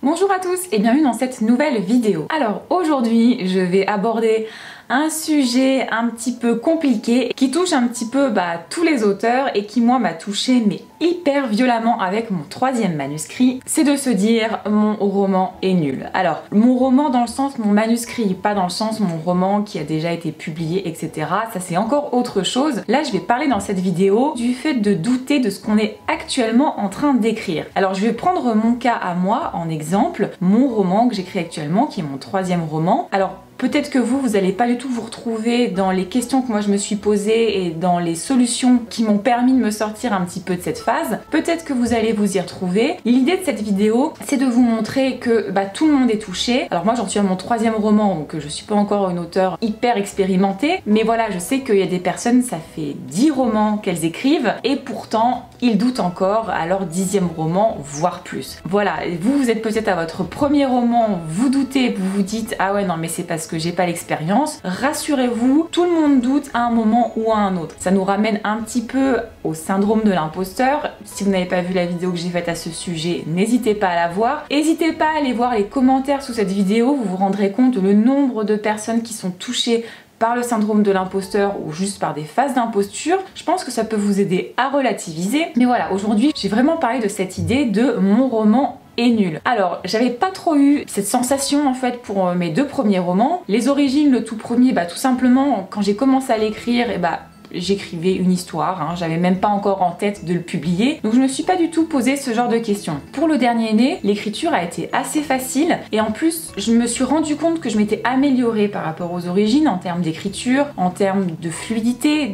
Bonjour à tous et bienvenue dans cette nouvelle vidéo. Alors aujourd'hui je vais aborder un sujet un petit peu compliqué qui touche un petit peu tous les auteurs et qui moi m'a touché mais hyper violemment avec mon troisième manuscrit. C'est de se dire mon roman est nul. Alors mon roman dans le sens mon manuscrit, pas dans le sens mon roman qui a déjà été publié etc. Ça c'est encore autre chose. Là je vais parler dans cette vidéo du fait de douter de ce qu'on est actuellement en train d'écrire. Alors je vais prendre mon cas à moi en exemple, mon roman que j'écris actuellement qui est mon troisième roman. Alors peut-être que vous n'allez pas du tout vous retrouver dans les questions que moi je me suis posées et dans les solutions qui m'ont permis de me sortir un petit peu de cette phase. Peut-être que vous allez vous y retrouver. L'idée de cette vidéo, c'est de vous montrer que tout le monde est touché. Alors moi j'en suis à mon troisième roman, donc je suis pas encore une auteure hyper expérimentée, mais voilà, je sais qu'il y a des personnes, ça fait 10 romans qu'elles écrivent, et pourtant ils doutent encore à leur 10e roman, voire plus. Voilà, vous êtes peut-être à votre premier roman, vous doutez, vous vous dites ah ouais non mais c'est parce que j'ai pas l'expérience. Rassurez-vous, tout le monde doute à un moment ou à un autre. Ça nous ramène un petit peu au syndrome de l'imposteur. Si vous n'avez pas vu la vidéo que j'ai faite à ce sujet, n'hésitez pas à la voir. N'hésitez pas à aller voir les commentaires sous cette vidéo, vous vous rendrez compte le nombre de personnes qui sont touchées par le syndrome de l'imposteur ou juste par des phases d'imposture. Je pense que ça peut vous aider à relativiser. Mais voilà, aujourd'hui, j'ai vraiment parlé de cette idée de mon roman est nul. Alors, j'avais pas trop eu cette sensation en fait pour mes deux premiers romans. Les origines, le tout premier, tout simplement, quand j'ai commencé à l'écrire, j'écrivais une histoire, j'avais même pas encore en tête de le publier, donc je me suis pas du tout posé ce genre de questions. Pour le dernier né, l'écriture a été assez facile et en plus je me suis rendu compte que je m'étais améliorée par rapport aux origines en termes d'écriture, en termes de fluidité,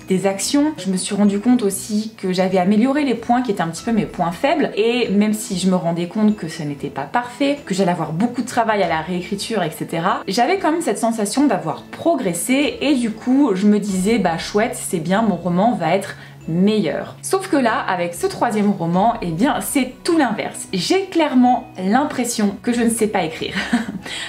des actions. Je me suis rendu compte aussi que j'avais amélioré les points qui étaient un petit peu mes points faibles, et même si je me rendais compte que ça n'était pas parfait, que j'allais avoir beaucoup de travail à la réécriture etc, j'avais quand même cette sensation d'avoir progressé et du coup je me disais chouette, c'est bien, mon roman va être meilleur. Sauf que là, avec ce troisième roman, c'est tout l'inverse. J'ai clairement l'impression que je ne sais pas écrire.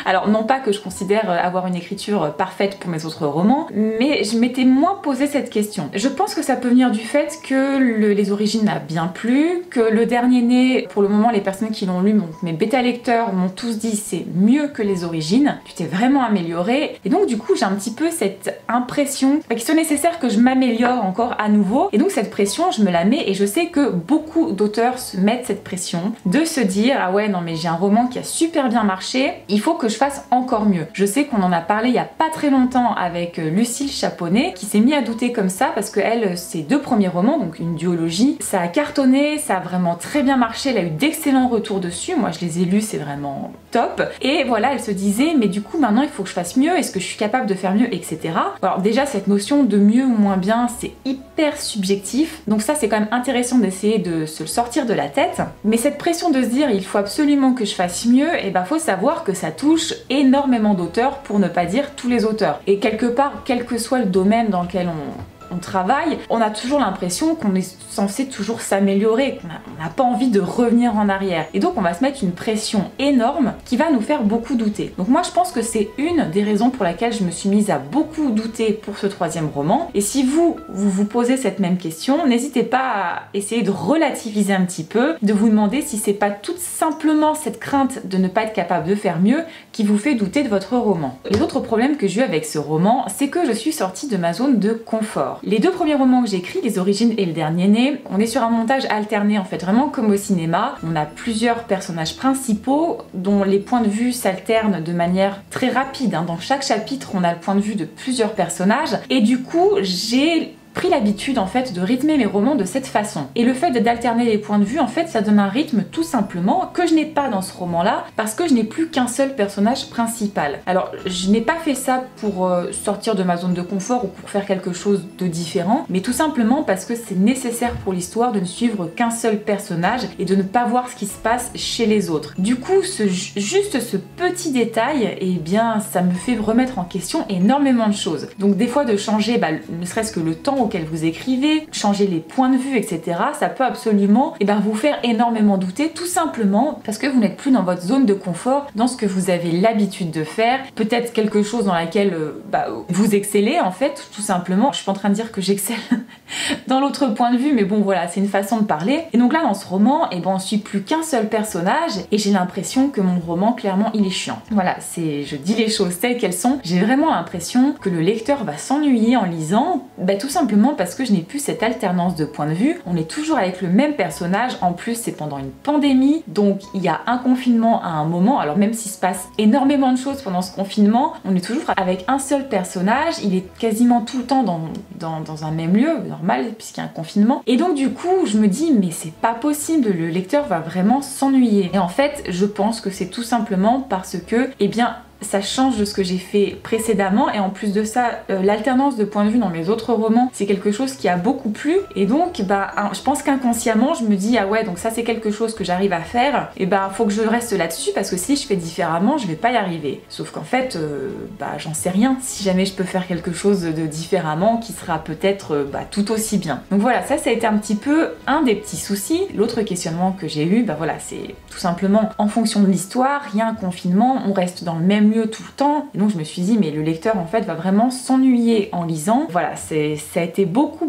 Alors non pas que je considère avoir une écriture parfaite pour mes autres romans, mais je m'étais moins posé cette question. Je pense que ça peut venir du fait que les origines m'a bien plu, que le dernier né, pour le moment les personnes qui l'ont lu, mes bêta lecteurs m'ont tous dit c'est mieux que les origines, tu t'es vraiment améliorée, et donc du coup j'ai un petit peu cette impression qu'il soit nécessaire que je m'améliore encore à nouveau, et donc cette pression je me la mets, et je sais que beaucoup d'auteurs se mettent cette pression de se dire ah ouais non mais j'ai un roman qui a super bien marché, il faut que je fasse encore mieux. Je sais qu'on en a parlé il y a pas très longtemps avec Lucille Chaponnet qui s'est mis à douter comme ça parce que elle, ses deux premiers romans, donc une duologie, ça a cartonné, ça a vraiment très bien marché, elle a eu d'excellents retours dessus, moi je les ai lus, c'est vraiment top, et voilà, elle se disait mais du coup maintenant il faut que je fasse mieux, est-ce que je suis capable de faire mieux etc. Alors déjà cette notion de mieux ou moins bien c'est hyper subjectif, donc ça c'est quand même intéressant d'essayer de se le sortir de la tête, mais cette pression de se dire il faut absolument que je fasse mieux, et faut savoir que ça touche énormément d'auteurs, pour ne pas dire tous les auteurs, et quelque part quel que soit le domaine dans lequel on travaille, on a toujours l'impression qu'on est censé toujours s'améliorer, qu'on n'a pas envie de revenir en arrière. Et donc on va se mettre une pression énorme qui va nous faire beaucoup douter. Donc moi je pense que c'est une des raisons pour laquelle je me suis mise à beaucoup douter pour ce troisième roman. Et si vous vous posez cette même question, n'hésitez pas à essayer de relativiser un petit peu, de vous demander si c'est pas tout simplement cette crainte de ne pas être capable de faire mieux qui vous fait douter de votre roman. Les autres problèmes que j'ai eu avec ce roman, c'est que je suis sortie de ma zone de confort. Les deux premiers romans que j'ai écrits, Les Origines et Le Dernier Né, on est sur un montage alterné en fait, vraiment comme au cinéma. On a plusieurs personnages principaux dont les points de vue s'alternent de manière très rapide. Dans chaque chapitre, on a le point de vue de plusieurs personnages, et du coup, j'ai pris l'habitude en fait de rythmer mes romans de cette façon. Et le fait d'alterner les points de vue, en fait, ça donne un rythme tout simplement que je n'ai pas dans ce roman-là parce que je n'ai plus qu'un seul personnage principal. Alors, je n'ai pas fait ça pour sortir de ma zone de confort ou pour faire quelque chose de différent, mais tout simplement parce que c'est nécessaire pour l'histoire de ne suivre qu'un seul personnage et de ne pas voir ce qui se passe chez les autres. Du coup, juste ce petit détail, ça me fait remettre en question énormément de choses. Donc des fois de changer, ne serait-ce que le temps ton auquel vous écrivez, changer les points de vue, etc. Ça peut absolument vous faire énormément douter, tout simplement parce que vous n'êtes plus dans votre zone de confort, dans ce que vous avez l'habitude de faire, peut-être quelque chose dans laquelle vous excellez en fait, tout simplement. Je suis pas en train de dire que j'excelle dans l'autre point de vue, mais bon voilà, c'est une façon de parler. Et donc là dans ce roman, on suit plus qu'un seul personnage et j'ai l'impression que mon roman clairement il est chiant. Voilà, je dis les choses telles qu'elles sont. J'ai vraiment l'impression que le lecteur va s'ennuyer en lisant, tout simplement parce que je n'ai plus cette alternance de point de vue. On est toujours avec le même personnage, en plus c'est pendant une pandémie, donc il y a un confinement à un moment, alors même s'il se passe énormément de choses pendant ce confinement, on est toujours avec un seul personnage, il est quasiment tout le temps dans un même lieu, normal puisqu'il y a un confinement, et donc du coup je me dis mais c'est pas possible, le lecteur va vraiment s'ennuyer. Et en fait je pense que c'est tout simplement parce que ça change de ce que j'ai fait précédemment, et en plus de ça, l'alternance de point de vue dans mes autres romans, c'est quelque chose qui a beaucoup plu, et donc je pense qu'inconsciemment je me dis ah ouais, donc ça c'est quelque chose que j'arrive à faire, et faut que je reste là-dessus parce que si je fais différemment je vais pas y arriver. Sauf qu'en fait j'en sais rien, si jamais je peux faire quelque chose de différemment qui sera peut-être tout aussi bien. Donc voilà, ça a été un petit peu un des petits soucis. L'autre questionnement que j'ai eu, c'est tout simplement en fonction de l'histoire, il y a un confinement, on reste dans le même lieu tout le temps, et donc je me suis dit mais le lecteur en fait va vraiment s'ennuyer en lisant. Voilà, ça a été beaucoup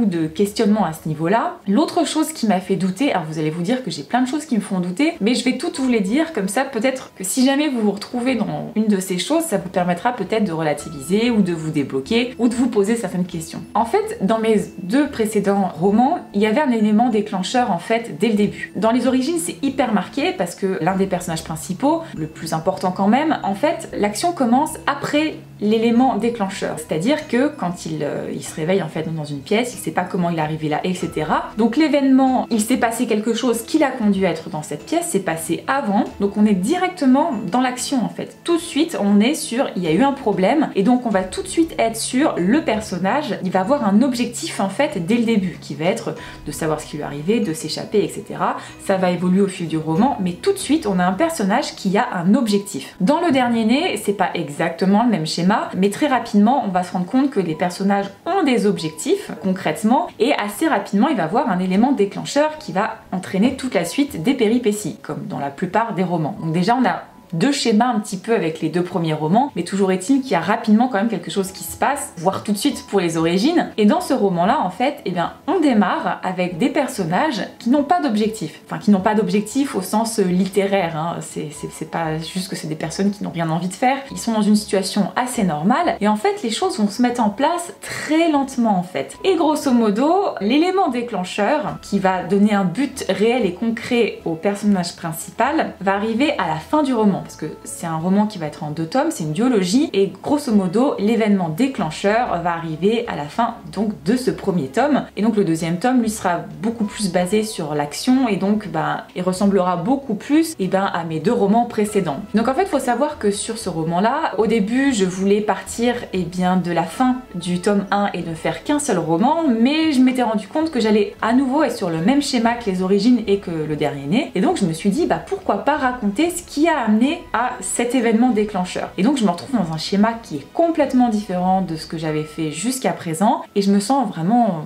de questionnements à ce niveau-là. L'autre chose qui m'a fait douter, alors vous allez vous dire que j'ai plein de choses qui me font douter, mais je vais toutes vous les dire, comme ça peut-être que si jamais vous vous retrouvez dans une de ces choses, ça vous permettra peut-être de relativiser ou de vous débloquer ou de vous poser certaines questions. En fait, dans mes deux précédents romans, il y avait un élément déclencheur en fait dès le début. Dans les origines, c'est hyper marqué parce que l'un des personnages principaux, le plus important quand même, en fait, l'action commence après l'élément déclencheur. C'est-à-dire que quand il se réveille en fait dans une pièce, il sait pas comment il est arrivé là, etc. Donc l'événement, il s'est passé quelque chose qui l'a conduit à être dans cette pièce, c'est passé avant, donc on est directement dans l'action en fait. Tout de suite, on est sur, il y a eu un problème, et donc on va tout de suite être sur le personnage, il va avoir un objectif en fait dès le début, qui va être de savoir ce qui lui est arrivé, de s'échapper, etc. Ça va évoluer au fil du roman, mais tout de suite, on a un personnage qui a un objectif. Dans le dernier né, c'est pas exactement le même schéma, mais très rapidement on va se rendre compte que les personnages ont des objectifs concrètement, et assez rapidement il va y avoir un élément déclencheur qui va entraîner toute la suite des péripéties, comme dans la plupart des romans. Donc déjà on a deux schémas un petit peu avec les deux premiers romans, mais toujours est-il qu'il y a rapidement quand même quelque chose qui se passe, voire tout de suite pour les origines. Et dans ce roman-là, en fait, on démarre avec des personnages qui n'ont pas d'objectif. Enfin, qui n'ont pas d'objectif au sens littéraire, hein. C'est pas juste que c'est des personnes qui n'ont rien envie de faire. Ils sont dans une situation assez normale, et en fait, les choses vont se mettre en place très lentement, en fait. Et grosso modo, l'élément déclencheur, qui va donner un but réel et concret au personnage principal, va arriver à la fin du roman. Parce que c'est un roman qui va être en 2 tomes, c'est une duologie, et grosso modo l'événement déclencheur va arriver à la fin donc de ce premier tome, et donc le deuxième tome lui sera beaucoup plus basé sur l'action, et donc il ressemblera beaucoup plus à mes 2 romans précédents. Donc en fait il faut savoir que sur ce roman là, au début je voulais partir de la fin du tome 1 et ne faire qu'un seul roman, mais je m'étais rendu compte que j'allais à nouveau être sur le même schéma que les origines et que le dernier né, et donc je me suis dit pourquoi pas raconter ce qui a amené à cet événement déclencheur. Et donc je me retrouve dans un schéma qui est complètement différent de ce que j'avais fait jusqu'à présent, et je me sens vraiment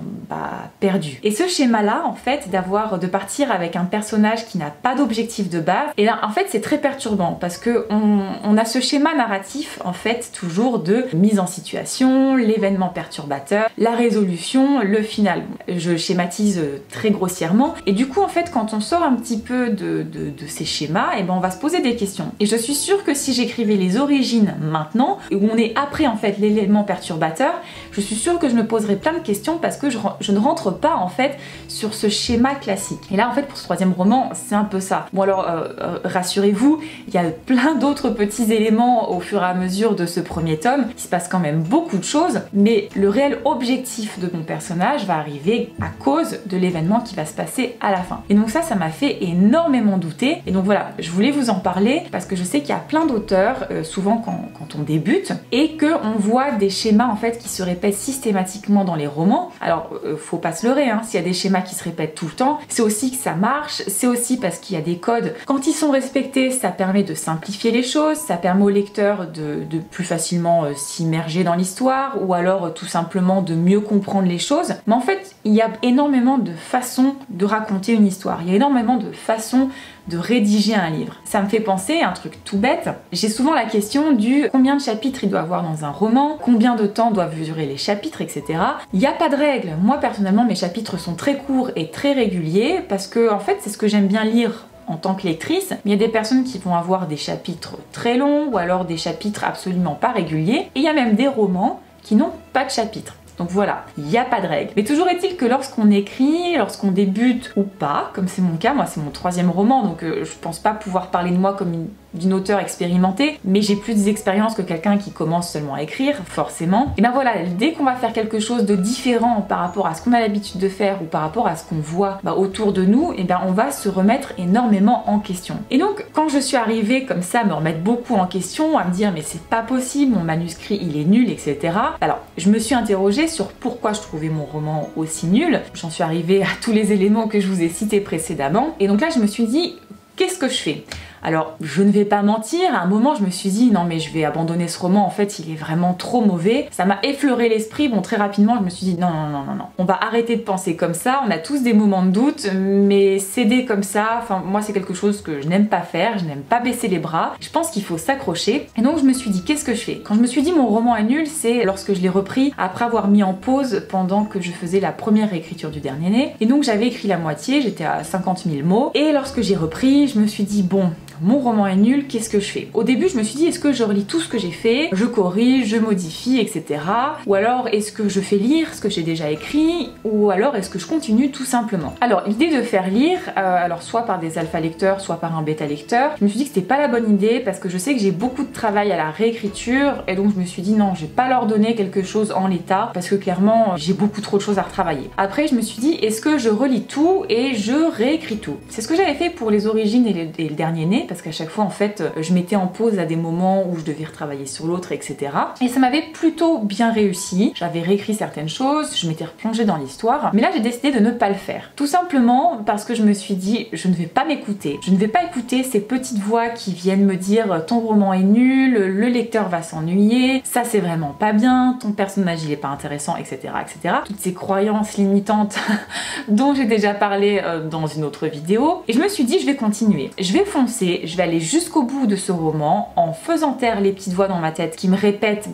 perdue. Et ce schéma là en fait, de partir avec un personnage qui n'a pas d'objectif de base, et là en fait c'est très perturbant parce que on a ce schéma narratif en fait toujours de mise en situation, l'événement perturbateur, la résolution, le final. Je schématise très grossièrement, et du coup en fait quand on sort un petit peu de ces schémas, on va se poser des questions. Et je suis sûre que si j'écrivais les origines maintenant, où on est après en fait l'élément perturbateur, je suis sûre que je me poserais plein de questions parce que je ne rentre pas en fait sur ce schéma classique. Et là en fait pour ce troisième roman, c'est un peu ça. Bon alors rassurez-vous, il y a plein d'autres petits éléments au fur et à mesure de ce premier tome, il se passe quand même beaucoup de choses, mais le réel objectif de mon personnage va arriver à cause de l'événement qui va se passer à la fin. Et donc ça m'a fait énormément douter, et donc voilà, je voulais vous en parler parce que je sais qu'il y a plein d'auteurs, souvent quand on débute, et qu'on voit des schémas en fait qui se répètent systématiquement dans les romans. Alors faut pas se leurrer, hein, s'il y a des schémas qui se répètent tout le temps, c'est aussi que ça marche, c'est aussi parce qu'il y a des codes. Quand ils sont respectés, ça permet de simplifier les choses, ça permet au lecteur de plus facilement s'immerger dans l'histoire, ou alors tout simplement de mieux comprendre les choses. Mais en fait, il y a énormément de façons de raconter une histoire, il y a énormément de façons de rédiger un livre. Ça me fait penser à un truc tout bête. J'ai souvent la question du combien de chapitres il doit avoir dans un roman, combien de temps doivent durer les chapitres, etc. Il n'y a pas de règle. Moi personnellement, mes chapitres sont très courts et très réguliers parce que en fait c'est ce que j'aime bien lire en tant que lectrice. Mais il y a des personnes qui vont avoir des chapitres très longs ou alors des chapitres absolument pas réguliers. Et il y a même des romans qui n'ont pas de chapitres. Donc voilà, il n'y a pas de règle. Mais toujours est-il que lorsqu'on écrit, lorsqu'on débute ou pas, comme c'est mon cas, moi c'est mon 3e roman, donc je pense pas pouvoir parler de moi comme d'une auteure expérimentée, mais j'ai plus d'expérience que quelqu'un qui commence seulement à écrire, forcément. Et ben voilà, dès qu'on va faire quelque chose de différent par rapport à ce qu'on a l'habitude de faire ou par rapport à ce qu'on voit autour de nous, et ben on va se remettre énormément en question. Et donc quand je suis arrivée comme ça à me remettre beaucoup en question, à me dire mais c'est pas possible, mon manuscrit il est nul, etc. Alors je me suis interrogée sur pourquoi je trouvais mon roman aussi nul. J'en suis arrivée à tous les éléments que je vous ai cités précédemment. Et donc là je me suis dit, qu'est-ce que je fais ? Alors, je ne vais pas mentir, à un moment je me suis dit non mais je vais abandonner ce roman, en fait il est vraiment trop mauvais. Ça m'a effleuré l'esprit, bon très rapidement je me suis dit non, on va arrêter de penser comme ça, on a tous des moments de doute, mais céder comme ça, enfin moi c'est quelque chose que je n'aime pas faire, je n'aime pas baisser les bras, je pense qu'il faut s'accrocher. Et donc je me suis dit qu'est-ce que je fais ? Quand je me suis dit mon roman est nul, c'est lorsque je l'ai repris après avoir mis en pause pendant que je faisais la première réécriture du Dernier Né. Et donc j'avais écrit la moitié, j'étais à 50 000 mots, et lorsque j'ai repris, je me suis dit bon, mon roman est nul, qu'est-ce que je fais ? Au début, je me suis dit, est-ce que je relis tout ce que j'ai fait, je corrige, je modifie, etc. Ou alors, est-ce que je fais lire ce que j'ai déjà écrit, ou alors est-ce que je continue tout simplement ? Alors, l'idée de faire lire, alors soit par des alpha lecteurs, soit par un bêta lecteur, je me suis dit que c'était pas la bonne idée parce que je sais que j'ai beaucoup de travail à la réécriture et donc je me suis dit non, je vais pas leur donner quelque chose en l'état parce que clairement, j'ai beaucoup trop de choses à retravailler. Après, je me suis dit, est-ce que je relis tout et je réécris tout ? C'est ce que j'avais fait pour les origines et le Dernier Né, parce qu'à chaque fois en fait je mettais en pause à des moments où je devais retravailler sur l'autre, etc. Et ça m'avait plutôt bien réussi. J'avais réécrit certaines choses, je m'étais replongée dans l'histoire, mais là j'ai décidé de ne pas le faire. Tout simplement parce que je me suis dit je ne vais pas m'écouter, je ne vais pas écouter ces petites voix qui viennent me dire ton roman est nul, le lecteur va s'ennuyer, ça c'est vraiment pas bien, ton personnage il est pas intéressant, etc. etc. Toutes ces croyances limitantes dont j'ai déjà parlé dans une autre vidéo. Et je me suis dit je vais continuer, je vais foncer, je vais aller jusqu'au bout de ce roman en faisant taire les petites voix dans ma tête qui me répètent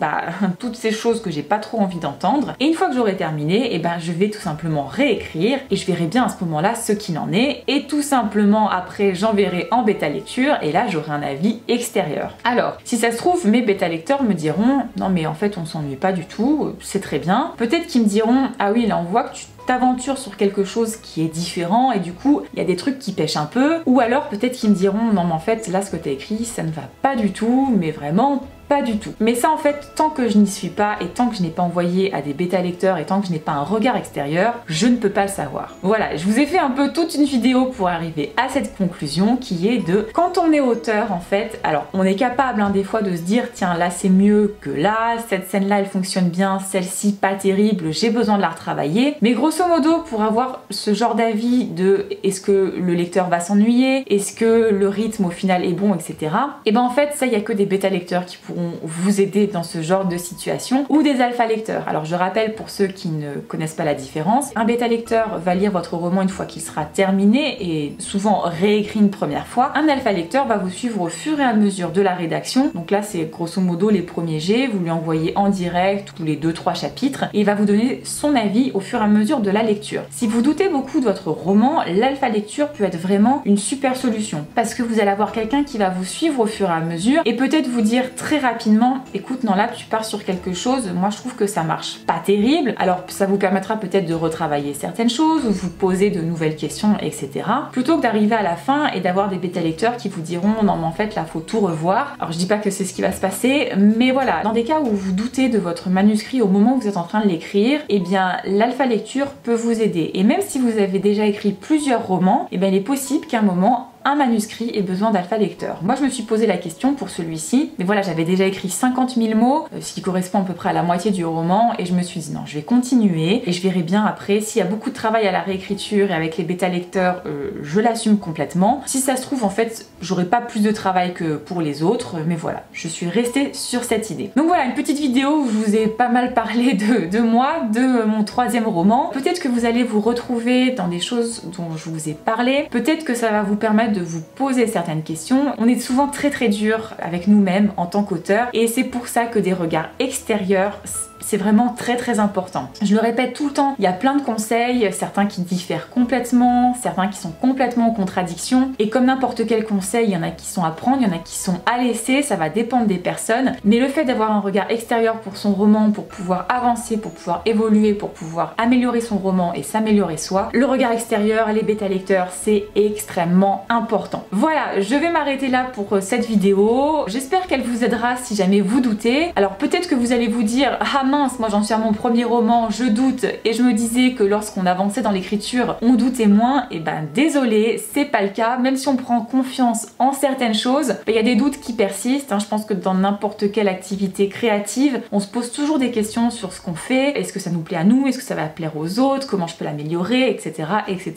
toutes ces choses que j'ai pas trop envie d'entendre. Et une fois que j'aurai terminé, je vais tout simplement réécrire et je verrai bien à ce moment-là ce qu'il en est. Et tout simplement après, j'enverrai en bêta lecture et là j'aurai un avis extérieur. Alors, si ça se trouve, mes bêta lecteurs me diront non mais en fait on s'ennuie pas du tout, c'est très bien. Peut-être qu'ils me diront ah oui là on voit que tu t'aventures sur quelque chose qui est différent et du coup il y a des trucs qui pêchent un peu, ou alors peut-être qu'ils me diront non mais en fait là ce que t'as écrit ça ne va pas du tout, mais vraiment pas du tout. Mais ça en fait, tant que je n'y suis pas et tant que je n'ai pas envoyé à des bêta lecteurs et tant que je n'ai pas un regard extérieur, je ne peux pas le savoir. Voilà, je vous ai fait un peu toute une vidéo pour arriver à cette conclusion qui est de quand on est auteur en fait, alors on est capable des fois de se dire tiens là c'est mieux que là, cette scène là elle fonctionne bien, celle-ci pas terrible, j'ai besoin de la retravailler, mais grosso modo pour avoir ce genre d'avis de est-ce que le lecteur va s'ennuyer, est-ce que le rythme au final est bon, etc. Et en fait ça il y a que des bêta lecteurs qui pourront vous aider dans ce genre de situation, ou des alpha lecteurs. Alors je rappelle pour ceux qui ne connaissent pas la différence, un bêta lecteur va lire votre roman une fois qu'il sera terminé et souvent réécrit une première fois. Un alpha lecteur va vous suivre au fur et à mesure de la rédaction, donc là c'est grosso modo les premiers jets, vous lui envoyez en direct tous les 2-3 chapitres et il va vous donner son avis au fur et à mesure de la lecture. Si vous doutez beaucoup de votre roman, l'alpha lecture peut être vraiment une super solution parce que vous allez avoir quelqu'un qui va vous suivre au fur et à mesure et peut-être vous dire très rapidement écoute non là tu pars sur quelque chose, moi je trouve que ça marche pas terrible, alors ça vous permettra peut-être de retravailler certaines choses ou vous poser de nouvelles questions, etc. plutôt que d'arriver à la fin et d'avoir des bêta lecteurs qui vous diront non mais en fait là faut tout revoir. Alors je dis pas que c'est ce qui va se passer, mais voilà, dans des cas où vous doutez de votre manuscrit au moment où vous êtes en train de l'écrire, et bien l'alpha lecture peut vous aider. Et même si vous avez déjà écrit plusieurs romans, et bien il est possible qu'à un moment un manuscrit ait besoin d'alpha lecteur? Moi je me suis posé la question pour celui-ci, mais voilà, j'avais déjà écrit 50 000 mots, ce qui correspond à peu près à la moitié du roman, et je me suis dit non, je vais continuer et je verrai bien après. S'il y a beaucoup de travail à la réécriture et avec les bêta lecteurs, je l'assume complètement. Si ça se trouve, en fait, j'aurai pas plus de travail que pour les autres, mais voilà, je suis restée sur cette idée. Donc voilà, une petite vidéo où je vous ai pas mal parlé de moi, de mon 3e roman. Peut-être que vous allez vous retrouver dans des choses dont je vous ai parlé. Peut-être que ça va vous permettre de vous poser certaines questions. On est souvent très dur avec nous-mêmes en tant qu'auteur, et c'est pour ça que des regards extérieurs, c'est vraiment très important. Je le répète tout le temps, il y a plein de conseils, certains qui diffèrent complètement, certains qui sont complètement en contradiction, et comme n'importe quel conseil, il y en a qui sont à prendre, il y en a qui sont à laisser, ça va dépendre des personnes, mais le fait d'avoir un regard extérieur pour son roman, pour pouvoir avancer, pour pouvoir évoluer, pour pouvoir améliorer son roman et s'améliorer soi, le regard extérieur, les bêta lecteurs, c'est extrêmement important. Voilà, je vais m'arrêter là pour cette vidéo, j'espère qu'elle vous aidera si jamais vous doutez. Alors peut-être que vous allez vous dire, ah mince, moi j'en suis à mon 1er roman, je doute, et je me disais que lorsqu'on avançait dans l'écriture, on doutait moins. Et ben désolé, c'est pas le cas. Même si on prend confiance en certaines choses, il y a des doutes qui persistent, hein. Je pense que dans n'importe quelle activité créative, on se pose toujours des questions sur ce qu'on fait. Est-ce que ça nous plaît à nous? Est-ce que ça va plaire aux autres? Comment je peux l'améliorer? Etc. etc.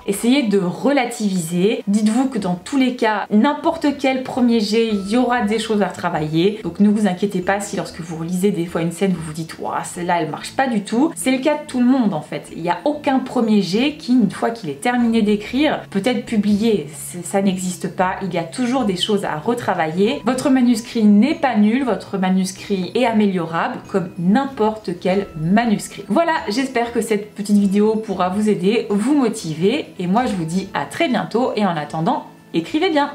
Essayez de relativiser. Dites-vous que dans tous les cas, n'importe quel premier jet, il y aura des choses à travailler. Donc ne vous inquiétez pas si lorsque vous relisez des fois une scène, vous vous dites waouh, celle-là elle marche pas du tout. C'est le cas de tout le monde en fait. Il n'y a aucun premier jet qui, une fois qu'il est terminé d'écrire, peut être publié. Ça n'existe pas. Il y a toujours des choses à retravailler. Votre manuscrit n'est pas nul, votre manuscrit est améliorable comme n'importe quel manuscrit. Voilà, j'espère que cette petite vidéo pourra vous aider, vous motiver, et moi je vous dis à très bientôt, et en attendant, écrivez bien!